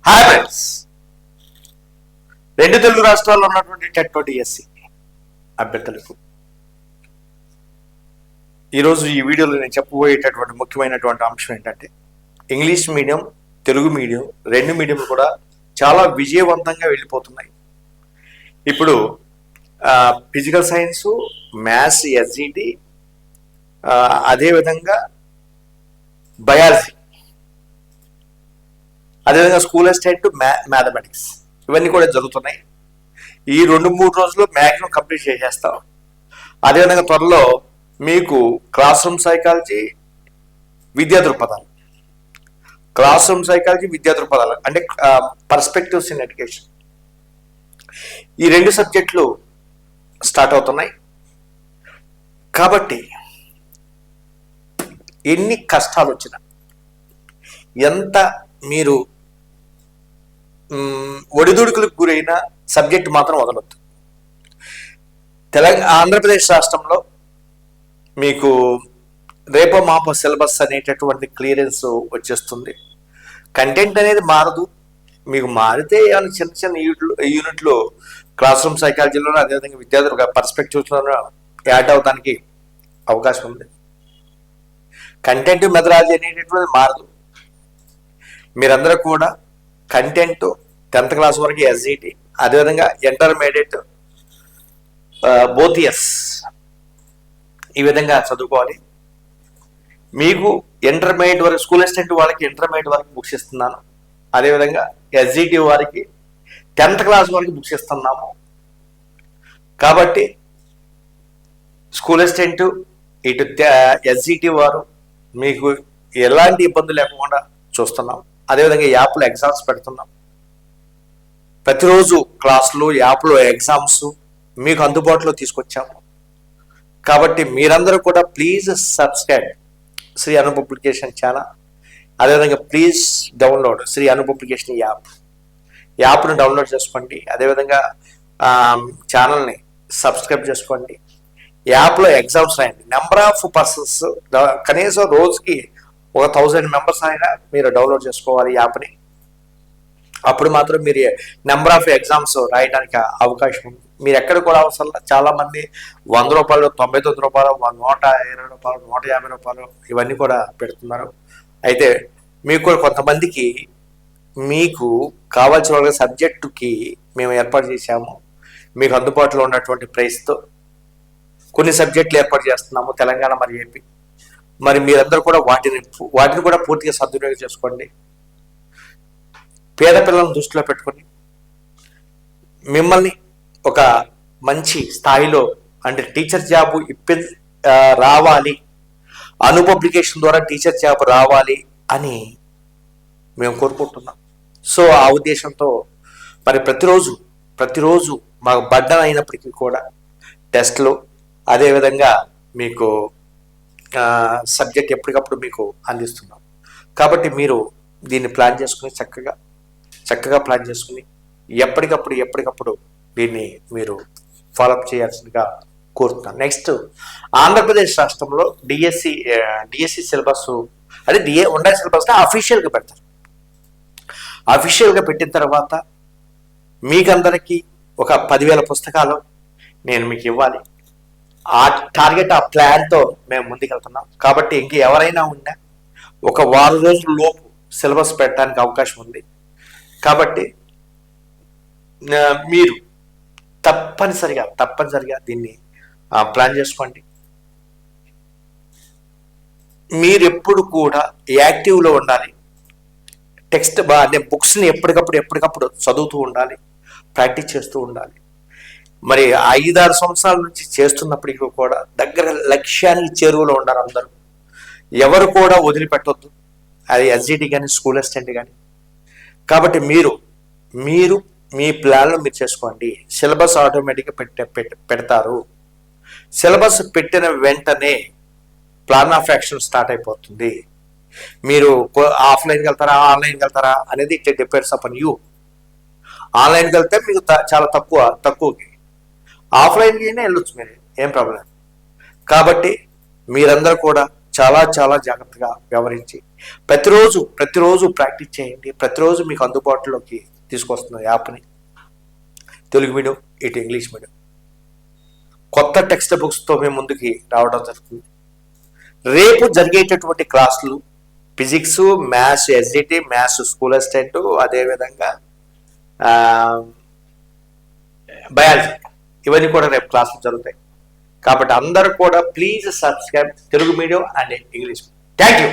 Hi friends, రెండు తెలుగు రాష్ట్రాల్లో ఉన్నటువంటి టెట్ డిఎస్సి అభ్యర్థులకు ఈరోజు ఈ వీడియోలో నేను చెప్పబోయేటటువంటి ముఖ్యమైనటువంటి అంశం ఏంటంటే, ఇంగ్లీష్ మీడియం, తెలుగు మీడియం రెండు మీడియంలు కూడా చాలా విజయవంతంగా వెళ్ళిపోతున్నాయి. ఇప్పుడు ఫిజికల్ సైన్సు, మ్యాథ్స్, ఎస్జిటి, అదేవిధంగా బయాలజీ, అదేవిధంగా స్కూల్ అసిస్టెంట్, మ్యాథమెటిక్స్ ఇవన్నీ కూడా జరుగుతున్నాయి. ఈ 2-3 రోజుల్లో మ్యాక్సిమం కంప్లీట్ చేసేస్తాం. అదేవిధంగా త్వరలో మీకు క్లాస్ రూమ్ సైకాలజీ, విద్యా దృక్పథాలు, అంటే పర్స్పెక్టివ్స్ ఇన్ ఎడ్యుకేషన్, ఈ 2 సబ్జెక్టులు స్టార్ట్ అవుతున్నాయి. కాబట్టి ఎన్ని కష్టాలు వచ్చినా, ఎంత మీరు ఒడిదుడుకులకు గురైన సబ్జెక్ట్ మాత్రం వదలొద్దు. ఆంధ్రప్రదేశ్ రాష్ట్రంలో మీకు రేపో మాపో సిలబస్ అనేటటువంటి క్లియరెన్స్ వచ్చేస్తుంది. కంటెంట్ అనేది మారదు. మీకు మారితే ఏమైనా చిన్న చిన్న యూనిట్లు క్లాస్ రూమ్ సైకాలజీలోనూ, అదేవిధంగా విద్యార్థుల పర్స్పెక్టివ్స్లోనూ యాడ్ అవడానికి అవకాశం ఉంది. కంటెంట్ మెథడాలజీ అనేటటువంటిది మారదు. మీరందరూ కూడా కంటెంట్ 10th క్లాస్ వరకు ఎస్జిటి, అదేవిధంగా ఇంటర్మీడియట్ బోత్ ఇయర్స్ ఈ విధంగా చదువుకోవాలి. మీకు ఇంటర్మీడియట్ వరకు, స్కూల్ అసిస్టెంట్ వాళ్ళకి ఇంటర్మీడియట్ వరకు బుక్స్ ఇస్తున్నాను. అదేవిధంగా ఎస్జిటి వారికి 10th క్లాస్ వరకు బుక్స్ ఇస్తున్నాము. కాబట్టి స్కూల్ అసిస్టెంట్, ఇటు ఎస్జిటి వారు మీకు ఎలాంటి ఇబ్బందులు లేకుండా చూస్తున్నాం. అదేవిధంగా యాప్లో ఎగ్జామ్స్ పెడుతున్నాం. ప్రతిరోజు క్లాసులు, యాప్లో ఎగ్జామ్స్ మీకు అందుబాటులో తీసుకొచ్చాము. కాబట్టి మీరందరూ కూడా please subscribe Shri Anu publication channel. అదేవిధంగా please download Shri Anu publication యాప్ను డౌన్లోడ్ చేసుకోండి. అదేవిధంగా ఛానల్ని సబ్స్క్రైబ్ చేసుకోండి. యాప్లో ఎగ్జామ్స్ రాయండి. నెంబర్ ఆఫ్ పర్సన్స్ కనీసం రోజుకి 1000 మెంబర్స్ అయినా మీరు డౌన్లోడ్ చేసుకోవాలి యాప్ని. అప్పుడు మాత్రం మీరు నెంబర్ ఆఫ్ ఎగ్జామ్స్ రాయడానికి అవకాశం ఉంది. మీరు ఎక్కడ కూడా అవసరం. చాలా మంది 100 రూపాయలు, 99 రూపాయలు, 120 రూపాయలు, 150 రూపాయలు ఇవన్నీ కూడా పెడుతున్నారు. అయితే మీకు కూడా కొంతమందికి మీకు కావాల్సిన సబ్జెక్టుకి మేము ఏర్పాటు చేశాము. మీకు అందుబాటులో ఉన్నటువంటి ప్రైస్తో కొన్ని సబ్జెక్టులు ఏర్పాటు చేస్తున్నాము, తెలంగాణ మరి ఏపీ. మరి మీరందరూ కూడా వాటిని కూడా పూర్తిగా సద్వినియోగం చేసుకోండి. పేద పిల్లలను దృష్టిలో పెట్టుకొని మిమ్మల్ని ఒక మంచి స్థాయిలో, అంటే టీచర్ జాబ్ రావాలి, అను పబ్లికేషన్ ద్వారా టీచర్ జాబ్ రావాలి అని మేము కోరుకుంటున్నాం. సో ఆ ఉద్దేశంతో మరి ప్రతిరోజు మాకు బడ్డన్ అయినప్పటికీ కూడా టెస్ట్లు, అదేవిధంగా మీకు సబ్జెక్ట్ ఎప్పటికప్పుడు మీకు అందిస్తున్నాం. కాబట్టి మీరు దీన్ని ప్లాన్ చేసుకుని చక్కగా ప్లాన్ చేసుకుని ఎప్పటికప్పుడు దీన్ని మీరు ఫాలోఅప్ చేయాల్సిందిగా కోరుతున్నాను. నెక్స్ట్, ఆంధ్రప్రదేశ్ రాష్ట్రంలో డిఎస్సి సిలబస్, అదే ఉండే సిలబస్ అఫీషియల్గా పెడతారు. అఫీషియల్గా పెట్టిన తర్వాత మీకందరికీ ఒక 10,000 పుస్తకాలు నేను మీకు ఇవ్వాలి. ఆ టార్గెట్, ఆ ప్లాన్తో మేము ముందుకెళ్తున్నాం. కాబట్టి ఇంక ఎవరైనా ఉన్నా ఒక 1 రోజుల లోపు సిలబస్ పెట్టడానికి అవకాశం ఉంది. కాబట్టి మీరు తప్పనిసరిగా దీన్ని ప్లాన్ చేసుకోండి. మీరు ఎప్పుడు కూడా యాక్టివ్లో ఉండాలి. టెక్స్ట్ అనే బుక్స్ని ఎప్పటికప్పుడు చదువుతూ ఉండాలి, ప్రాక్టీస్ చేస్తూ ఉండాలి. మరి 5-6 సంవత్సరాల నుంచి చేస్తున్నప్పటికీ కూడా దగ్గర లక్ష్యానికి చేరువలో ఉండాలి అందరూ. ఎవరు కూడా వదిలిపెట్టొద్దు, అది ఎస్జిటి కానీ స్కూల్ అసిస్టెంట్ కానీ. కాబట్టి మీరు మీ ప్లాన్లు మీరు చేసుకోండి. సిలబస్ ఆటోమేటిక్గా పెడతారు. సిలబస్ పెట్టిన వెంటనే ప్లాన్ ఆఫ్ యాక్షన్ స్టార్ట్ అయిపోతుంది. మీరు ఆఫ్లైన్కి వెళ్తారా, ఆన్లైన్కి వెళ్తారా అనేది ఇట్ డిపెండ్స్ అపాన్ యూ. ఆన్లైన్కి వెళ్తే మీకు చాలా తక్కువకి, ఆఫ్లైన్కి అయినా వెళ్ళొచ్చు, మీరు ఏం ప్రాబ్లం. కాబట్టి మీరందరూ కూడా చాలా జాగ్రత్తగా వ్యవహరించి ప్రతిరోజు ప్రాక్టీస్ చేయండి. ప్రతిరోజు మీకు అందుబాటులోకి తీసుకొస్తున్న యాప్ని, తెలుగు మీడియం ఇటు ఇంగ్లీష్ మీడియం, కొత్త టెక్స్ట్ బుక్స్తో మేము ముందుకి రావడం జరుగుతుంది. రేపు జరిగేటటువంటి క్లాసులు physics, maths SGT, maths school assistant, అదేవిధంగా బయాలజీ, ఇవన్నీ కూడా రేపు క్లాసులు జరుగుతాయి. కాబట్టి అందరూ కూడా please subscribe Telugu medium and English. Thank you.